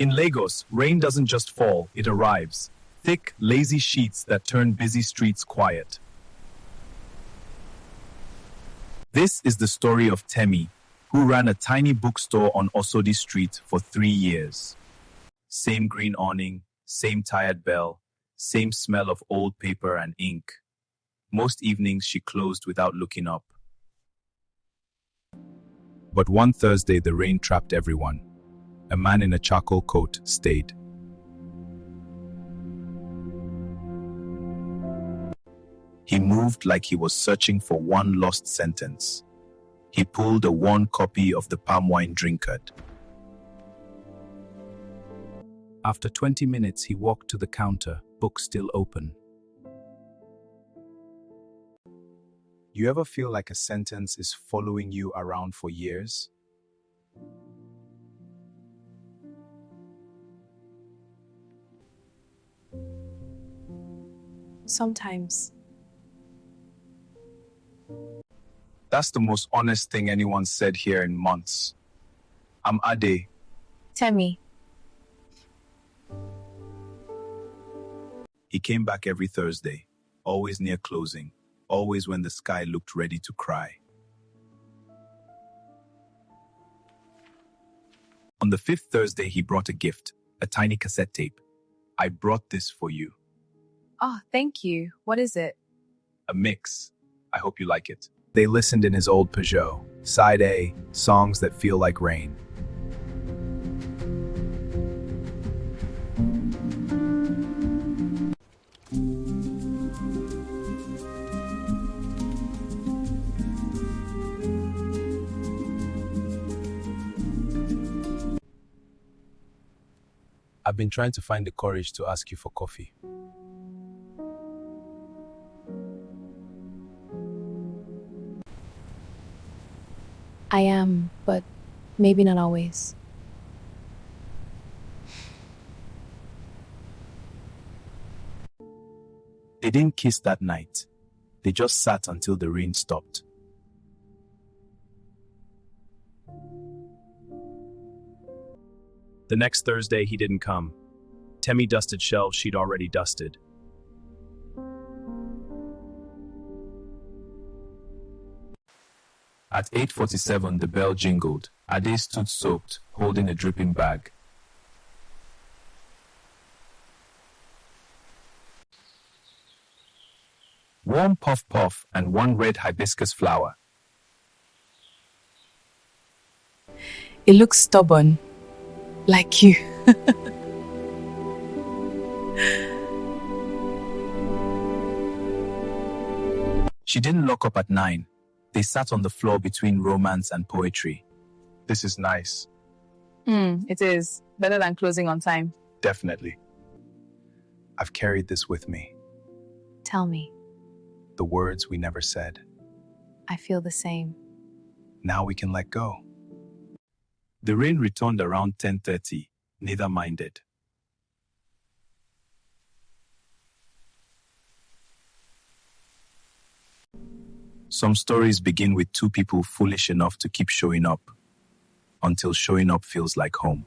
In Lagos, rain doesn't just fall, it arrives. Thick, lazy sheets that turn busy streets quiet. This is the story of Temi, who ran a tiny bookstore on Osodi Street for 3 years. Same green awning, same tired bell, same smell of old paper and ink. Most evenings she closed without looking up. But one Thursday the rain trapped everyone. A man in a charcoal coat stayed. He moved like he was searching for one lost sentence. He pulled a worn copy of the palm wine drinkard. After 20 minutes, he walked to the counter, book still open. You ever feel like a sentence is following you around for years? Sometimes. That's the most honest thing anyone said here in months. I'm Ade. Temi. He came back every Thursday, always near closing, always when the sky looked ready to cry. On the 5th Thursday, he brought a gift, a tiny cassette tape. I brought this for you. Oh, thank you. What is it? A mix. I hope you like it. They listened in his old Peugeot. Side A, songs that feel like rain. I've been trying to find the courage to ask you for coffee. I am, but maybe not always. They didn't kiss that night. They just sat until the rain stopped. The next Thursday, he didn't come. Temi dusted shelves she'd already dusted. At 8:47, the bell jingled. Ade stood soaked, holding a dripping bag. Warm puff puff and one red hibiscus flower. It looks stubborn. Like you. She didn't lock up at 9. They sat on the floor between romance and poetry. This is nice. It is. Better than closing on time. Definitely. I've carried this with me. Tell me. The words we never said. I feel the same. Now we can let go. The rain returned around 10:30, neither minded. Some stories begin with two people foolish enough to keep showing up, until showing up feels like home.